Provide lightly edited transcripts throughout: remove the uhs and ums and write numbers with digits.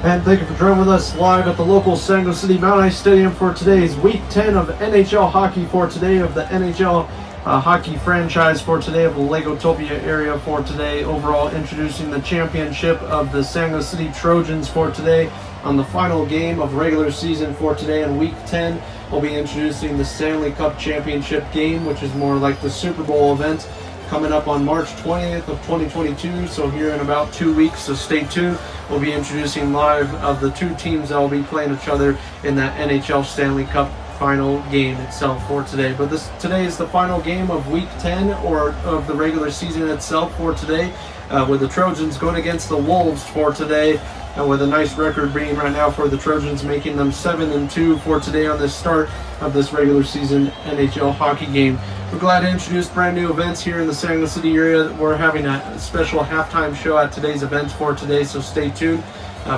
And thank you for joining with us live at the local Sago City Mount Ice Stadium for today's Week 10 of NHL hockey for today, of the NHL hockey franchise for today, of the Legotopia area for today. Overall, introducing the championship of the Sago City Trojans for today. On the final game of regular season for today in Week 10, we'll be introducing the Stanley Cup Championship game, which is more like the Super Bowl event, coming up on March 20th of 2022, so here in about 2 weeks, so stay tuned. We'll be introducing live of the two teams that will be playing each other in that NHL Stanley Cup final game itself for today. But today is the final game of Week 10, or of the regular season itself for today, with the Trojans going against the Wolves for today, and with a nice record being right now for the Trojans, making them 7-2 for today on the start of this regular season NHL hockey game. We're glad to introduce brand new events here in the Sago City area. We're having a special halftime show at today's events for today, so stay tuned.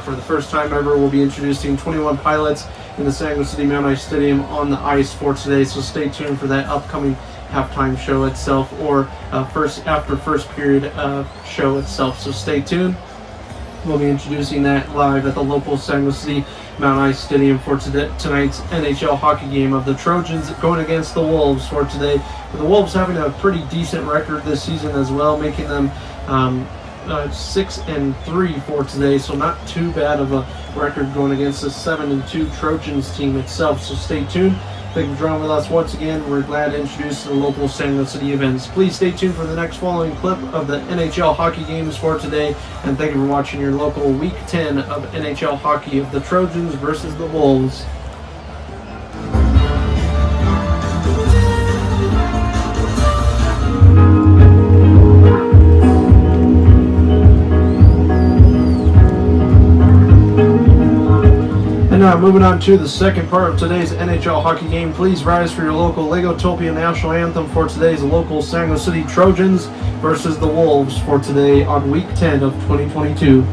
For the first time ever, we'll be introducing 21 pilots in the Sago City Mount Ice Stadium on the ice for today, so stay tuned for that upcoming halftime show itself, or after first period show itself, so stay tuned. We'll be introducing that live at the local Sago City Mount Ice Stadium for tonight's NHL hockey game of the Trojans going against the Wolves for today. With the Wolves having a pretty decent record this season as well, making them 6-3 for today, so not too bad of a record going against the 7-2 Trojans team itself, so stay tuned. Thank you for joining with us once again. We're glad to introduce the local Sago City events. Please stay tuned for the next following clip of the NHL hockey games for today, and thank you for watching your local Week 10 of NHL hockey of the Trojans versus the Wolves. Now, moving on to the second part of today's NHL hockey game, please rise for your local Legotopia national anthem for today's local Sago City Trojans versus the Wolves for today on Week 10 of 2022.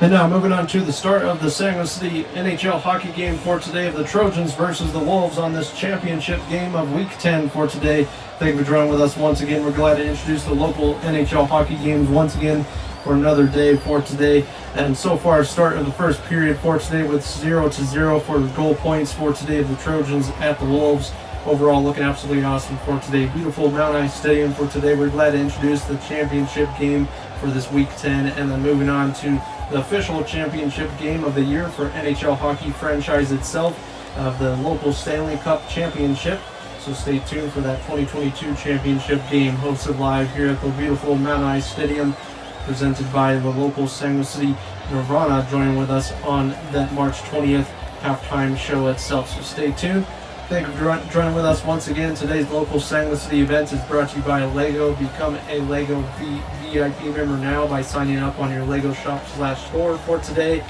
And now moving on to the start of the San Luis City NHL hockey game for today of the Trojans versus the Wolves on this championship game of Week 10 for today. Thank you for joining with us once again. We're glad to introduce the local NHL hockey games once again for another day for today. And so far, start of the first period for today with 0-0 for the goal points for today of the Trojans at the Wolves. Overall, looking absolutely awesome for today. Beautiful Mount Ice Stadium for today. We're glad to introduce the championship game for this Week 10, and then moving on to the official championship game of the year for NHL hockey franchise itself, of the local Stanley Cup Championship. So stay tuned for that 2022 championship game hosted live here at the beautiful Mount Ice Stadium, presented by the local San Luis City Nirvana, joining with us on that March 20th halftime show itself. So stay tuned. Thank you for joining with us once again. Today's local San Luis City event is brought to you by Lego. Become a Lego VIP member now by signing up on your Lego shop/store for today.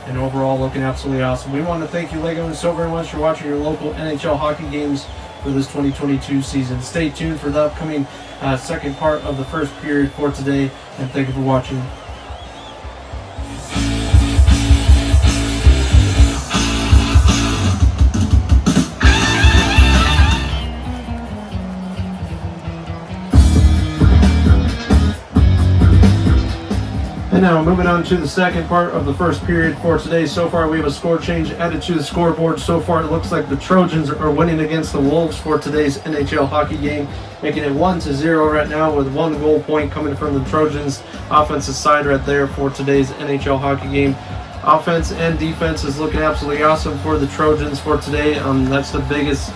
And overall, looking absolutely awesome. We want to thank you, Lego, and so very much for watching your local NHL hockey games for this 2022 season. Stay tuned for the upcoming second part of the first period for today, and thank you for watching. And now moving on to the second part of the first period for today. So far we have a score change added to the scoreboard. So far it looks like the Trojans are winning against the Wolves for today's NHL hockey game, making it 1-0 right now, with 1 goal point coming from the Trojans offensive side right there for today's NHL hockey game. Offense and defense is looking absolutely awesome for the Trojans for today. That's the biggest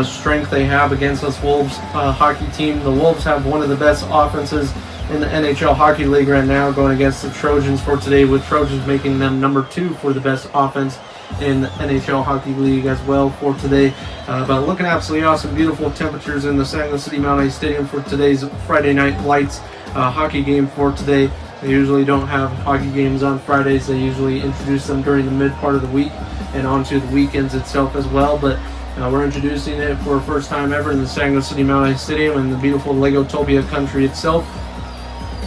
strength they have against this Wolves hockey team. The Wolves have one of the best offenses in the NHL Hockey League right now, going against the Trojans for today, with Trojans making them number 2 for the best offense in the NHL Hockey League as well for today. But looking absolutely awesome, beautiful temperatures in the San Luis City Mount Ice Stadium for today's Friday Night Lights hockey game for today. They usually don't have hockey games on Fridays. They usually introduce them during the mid part of the week and onto the weekends itself as well. But we're introducing it for the first time ever in the San Luis City Mount Ice Stadium and the beautiful Legotopia country itself.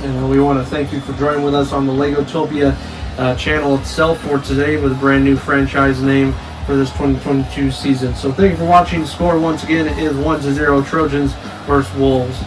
And we want to thank you for joining with us on the Legotopia channel itself for today, with a brand new franchise name for this 2022 season. So thank you for watching. Score once again is 1-0 Trojans versus Wolves.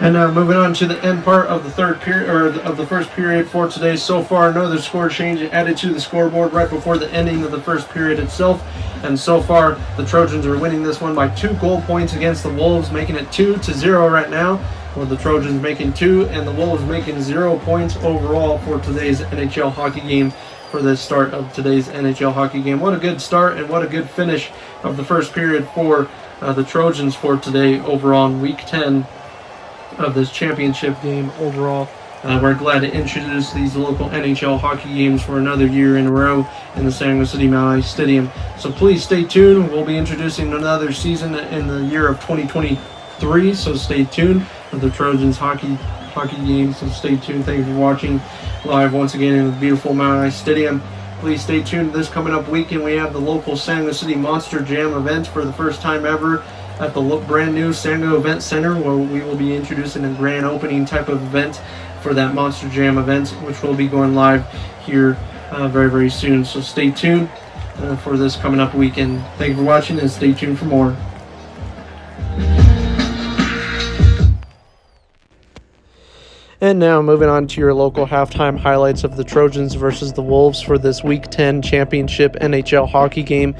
And now moving on to the end part of the third period, or of the first period for today. So far, another score change added to the scoreboard right before the ending of the first period itself. And so far, the Trojans are winning this one by 2 goal points against the Wolves, making it 2-0 right now, with the Trojans making 2 and the Wolves making 0 points overall for today's NHL hockey game. For the start of today's NHL hockey game, what a good start and what a good finish of the first period for the Trojans for today overall in Week 10 of this championship game overall. We're glad to introduce these local NHL hockey games for another year in a row in the San Luis City Mount Ice Stadium. So please stay tuned. We'll be introducing another season in the year of 2023. So stay tuned for the Trojans hockey games. So stay tuned. Thank you for watching live once again in the beautiful Mount Ice Stadium. Please stay tuned. This coming up weekend, we have the local San Luis City Monster Jam event for the first time ever at the brand new Sango Event Center, where we will be introducing a grand opening type of event for that Monster Jam event, which will be going live here very, very soon. So stay tuned for this coming up weekend. Thank you for watching, and stay tuned for more. And now moving on to your local halftime highlights of the Trojans versus the Wolves for this Week 10 championship NHL hockey game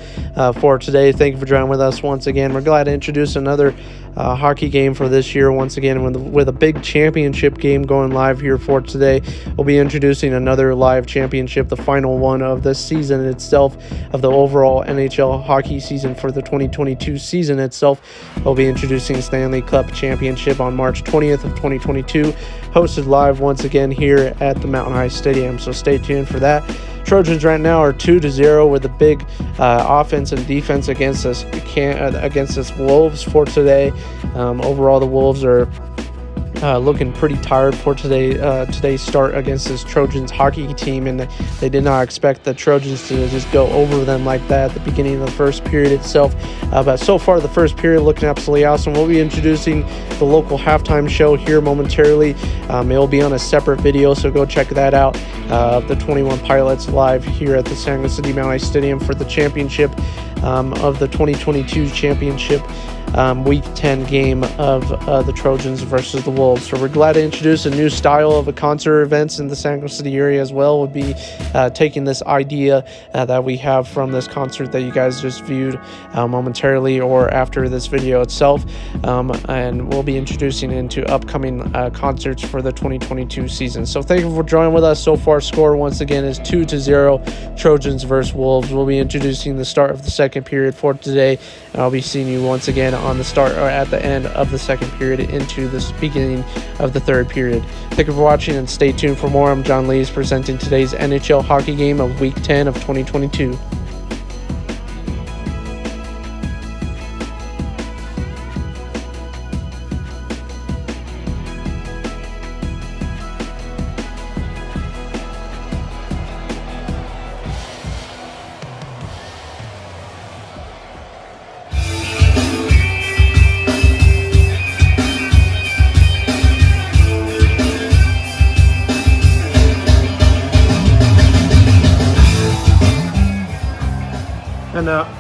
for today. Thank you for joining with us once again. We're glad to introduce another hockey game for this year once again, with a big championship game going live here for today. We'll be introducing another live championship, the final one of this season itself, of the overall NHL hockey season for the 2022 season itself. We'll be introducing Stanley Cup Championship on March 20th of 2022, hosted live once again here at the Mountain High Stadium. So stay tuned for that. Trojans right now are 2-0 with a big offense and defense against this Wolves for today. Overall, the Wolves are looking pretty tired for today's start against this Trojans hockey team, and they did not expect the Trojans to just go over them like that at the beginning of the first period itself. But so far, the first period looking absolutely awesome. We'll be introducing the local halftime show here momentarily. It will be on a separate video, so go check that out. The 21 Pilots live here at the San Luis City Mount Ice Stadium for the championship of the 2022 championship. Week 10 game of the Trojans versus the Wolves. So we're glad to introduce a new style of a concert events in the San Luis City area as well. We'll be taking this idea that we have from this concert that you guys just viewed momentarily or after this video itself, and we'll be introducing into upcoming concerts for the 2022 season. So thank you for joining with us. So far, score once again is 2-0 Trojans versus Wolves. We'll be introducing the start of the second period for today, and I'll be seeing you once again on the start or at the end of the second period into the beginning of the third period. Thank you for watching and stay tuned for more. I'm John Lees presenting today's NHL hockey game of Week 10 of 2022.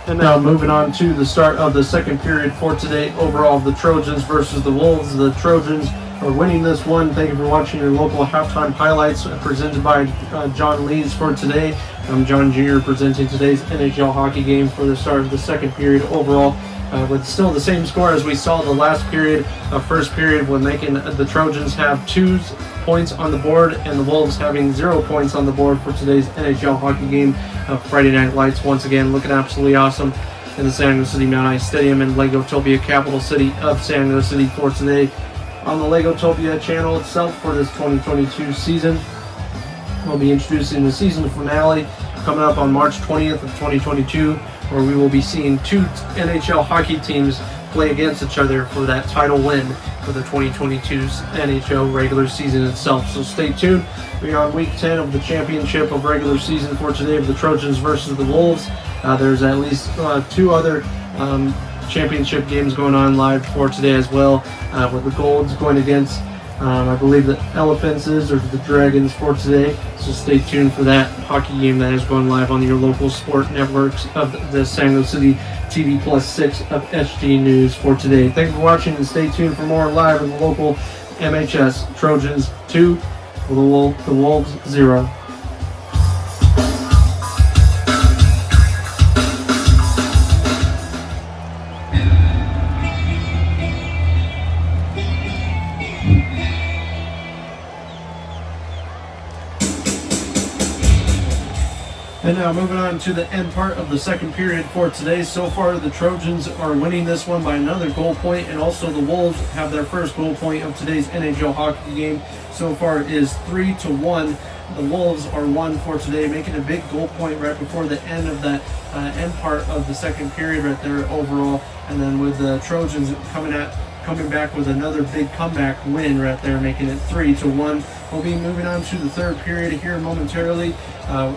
And now moving on to the start of the second period for today. Overall, the Trojans versus the Wolves. The Trojans are winning this one. Thank you for watching your local halftime highlights presented by John Lees for today. I'm John Jr. presenting today's NHL hockey game for the start of the second period overall. With still the same score as we saw the last period, first period, when making the Trojans have 2 points on the board and the Wolves having 0 points on the board for today's NHL hockey game. Friday Night Lights once again looking absolutely awesome in the San Luis City Mount Ice Stadium in Legotopia, capital city of San Luis City for today. On the Legotopia channel itself for this 2022 season, we'll be introducing the season finale coming up on March 20th of 2022, where we will be seeing 2 NHL hockey teams play against each other for that title win for the 2022 NHL regular season itself. So stay tuned. We are on week 10 of the championship of regular season for today of the Trojans versus the Wolves. There's at least 2 other championship games going on live for today as well, with the Golds going against I believe the Elephants or the Dragons for today. So stay tuned for that hockey game that is going live on your local sport networks of the San Luis City TV Plus 6 of SG News for today. Thank you for watching and stay tuned for more live in the local MHS. Trojans 2, the Wolves 0. And now moving on to the end part of the second period for today. So far, the Trojans are winning this one by another goal point, and also the Wolves have their first goal point of today's NHL hockey game. So far it is 3-1. The Wolves are 1 for today, making a big goal point right before the end of that end part of the second period right there overall. And then with the Trojans coming back with another big comeback win right there, making it 3-1. We'll be moving on to the third period here momentarily,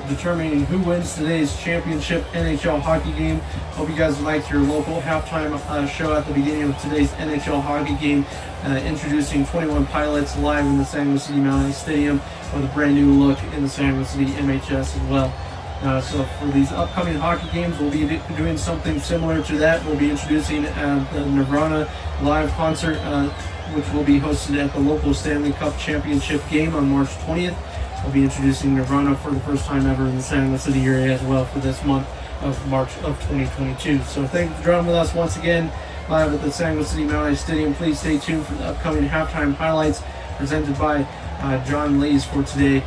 determining who wins today's championship NHL hockey game. Hope you guys liked your local halftime show at the beginning of today's NHL hockey game, introducing 21 Pilots live in the San Luis City Mount Ice Stadium with a brand new look in the San Luis City MHS as well. So for these upcoming hockey games, we'll be doing something similar to that. We'll be introducing the Nirvana live concert, which will be hosted at the local Stanley Cup Championship game on March 20th. We'll be introducing Nirvana for the first time ever in the San Luis City area as well for this month of March of 2022. So thank you for joining with us once again live at the San Luis City Mount Ice Stadium. Please stay tuned for the upcoming halftime highlights presented by John Lees for today.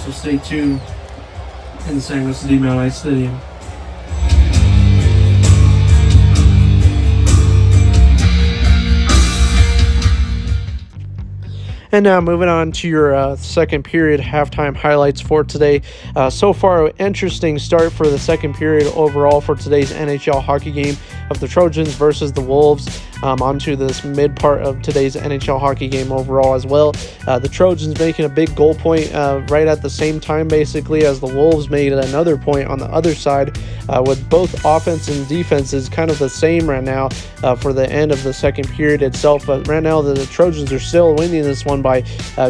So stay tuned in the San Luis City Mount Ice Stadium. And now moving on to your second period halftime highlights for today. So far, an interesting start for the second period overall for today's NHL hockey game of the Trojans versus the Wolves. Onto this mid part of today's NHL hockey game overall as well. The Trojans making a big goal point right at the same time basically as the Wolves made another point on the other side, with both offense and defense is kind of the same right now for the end of the second period itself. But right now the Trojans are still winning this one by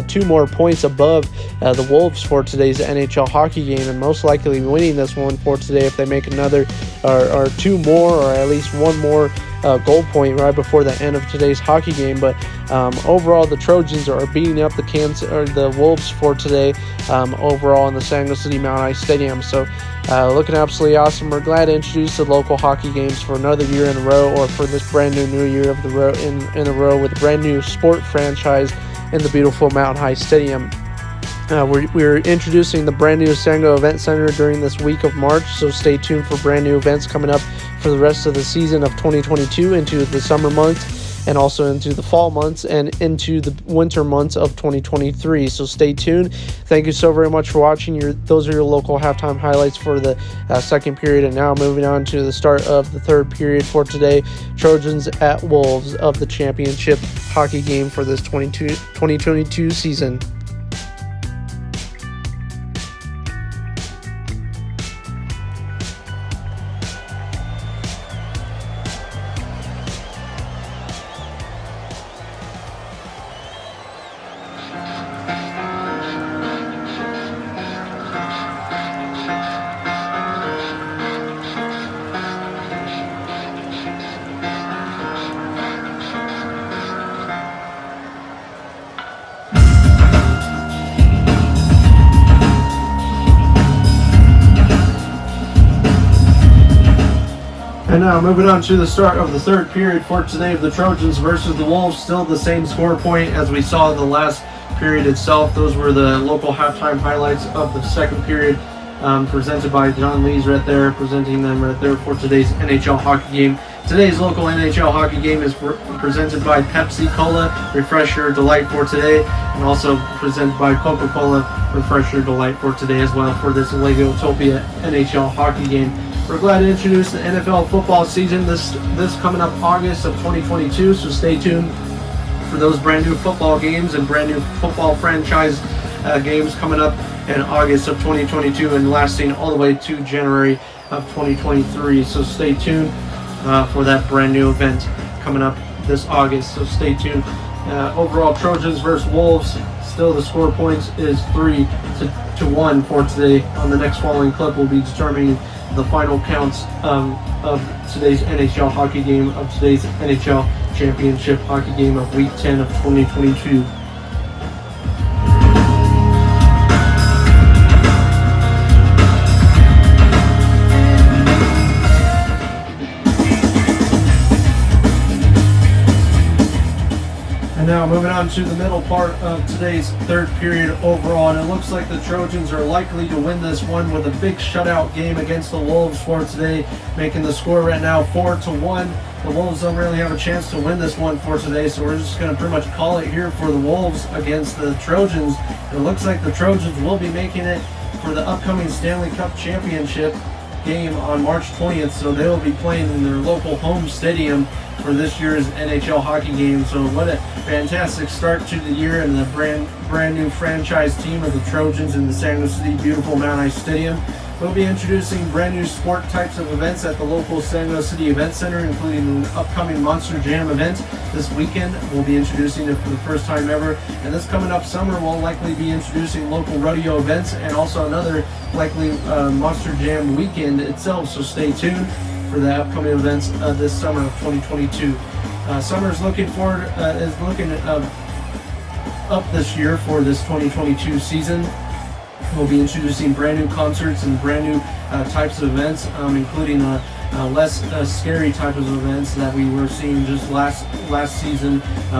2 more points above the Wolves for today's NHL hockey game, and most likely winning this one for today if they make another or 2 more, or at least 1 more goal point right before the end of today's hockey game. But overall, the Trojans are beating up the Wolves for today overall in the San Jose City Mount Ice Stadium. So looking absolutely awesome. We're glad to introduce the local hockey games for another year in a row, or for this brand new year of the row in a row, with a brand new sport franchise in the beautiful Mountain High Stadium. We're introducing the brand new Sango Event Center during this week of March, so stay tuned for brand new events coming up for the rest of the season of 2022 into the summer months, and also into the fall months and into the winter months of 2023. So stay tuned. Thank you so very much for watching. Those are your local halftime highlights for the second period. And now moving on to the start of the third period for today. Trojans at Wolves of the championship hockey game for this 2022 season. And now moving on to the start of the third period for today of the Trojans versus the Wolves. Still the same score point as we saw in the last period itself. Those were the local halftime highlights of the second period, presented by John Lees right there, presenting them right there for today's NHL hockey game. Today's local NHL hockey game is presented by Pepsi Cola, Refresh Your Delight for today, and also presented by Coca-Cola, Refresh Your Delight for today as well for this Legotopia NHL hockey game. We're glad to introduce the NFL football season this coming up August of 2022, so stay tuned for those brand new football games and brand new football franchise games coming up in August of 2022 and lasting all the way to January of 2023. So stay tuned for that brand new event coming up this August. So stay tuned. Overall, Trojans versus Wolves. Still, the score points is 3-1 for today. On the next following clip, we'll be determining the final counts of today's NHL hockey game, of today's NHL championship hockey game of Week 10 of 2022. And now moving on to the middle part of today's third period overall, and it looks like the Trojans are likely to win this one with a big shutout game against the Wolves for today, making the score right now 4-1. The Wolves don't really have a chance to win this one for today, so we're just going to pretty much call it here for the Wolves against the Trojans. It looks like the Trojans will be making it for the upcoming Stanley Cup Championship game on March 20th, so they will be playing in their local home stadium for this year's NHL hockey game. So what a fantastic start to the year, and the brand new franchise team of the Trojans in the San Jose City beautiful Mount Ice Stadium. We'll be introducing brand new sport types of events at the local San Jose City Event Center, including an upcoming Monster Jam event this weekend. We'll be introducing it for the first time ever. And this coming up summer, we'll likely be introducing local rodeo events and also another likely Monster Jam weekend itself. So stay tuned for the upcoming events this summer of 2022. Summer's looking up this year for this 2022 season. We'll be introducing brand new concerts and brand new types of events, including less scary type of events that we were seeing just last season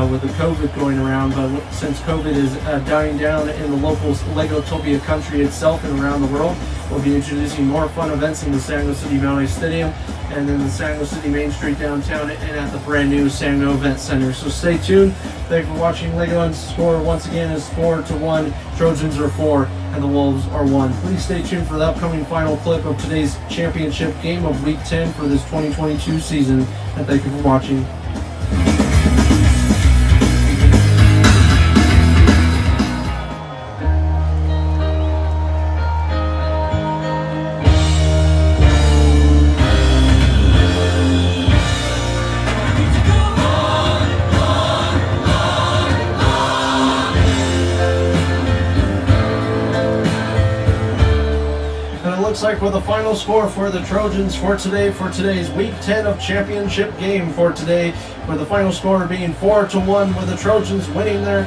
with the COVID going around. But since COVID is dying down in the local Legotopia country itself and around the world, we'll be introducing more fun events in the San Jose City Mount Ice Stadium. and then the San Jose City Main Street downtown, and at the brand new San Jose Event Center. So stay tuned. Thank you for watching. Legoland's score once again is 4-1. Trojans are 4 and the Wolves are 1. Please stay tuned for the upcoming final clip of today's championship game of Week 10 for this 2022 season. And thank you for watching. Looks like with the final score for the Trojans for today's Week 10 of championship game for today, with the final score being 4-1, with the Trojans winning their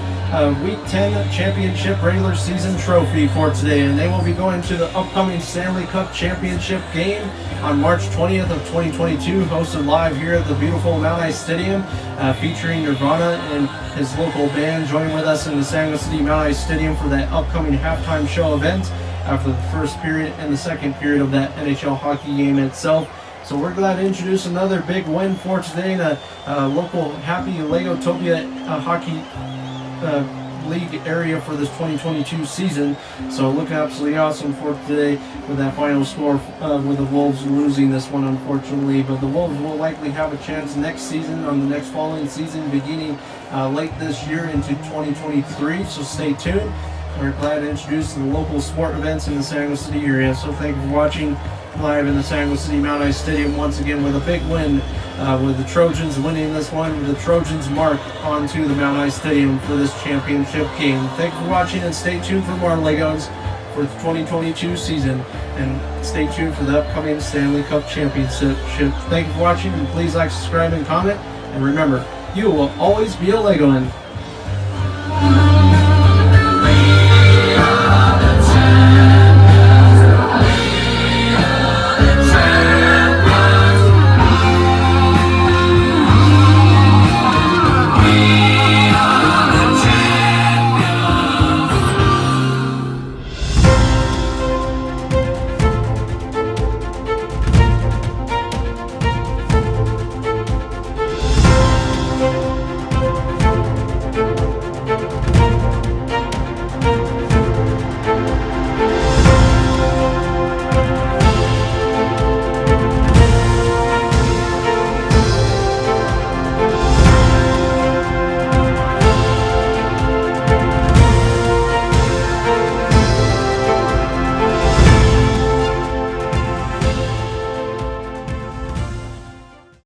Week 10 championship regular season trophy for today, and they will be going to the upcoming Stanley Cup championship game on March 20th of 2022, hosted live here at the beautiful Mount Ice Stadium, featuring Nirvana and his local band joining with us in the San Jose City Mount Ice Stadium for that upcoming halftime show event after the first period and the second period of that NHL hockey game itself. So we're glad to introduce another big win for today in a local happy Legotopia hockey league area for this 2022 season. So looking absolutely awesome for today with that final score, with the Wolves losing this one unfortunately, but the Wolves will likely have a chance next season, on the next following season, beginning late this year into 2023. So stay tuned. We're glad to introduce the local sport events in the San Jose City area. So thank you for watching live in the San Jose City Mount Ice Stadium once again with a big win, with the Trojans winning this one, with the Trojans mark onto the Mount Ice Stadium for this championship game. Thank you for watching, and stay tuned for more Legos for the 2022 season, and stay tuned for the upcoming Stanley Cup championship. Thank you for watching, and please like, subscribe, and comment. And remember, you will always be a Legoland.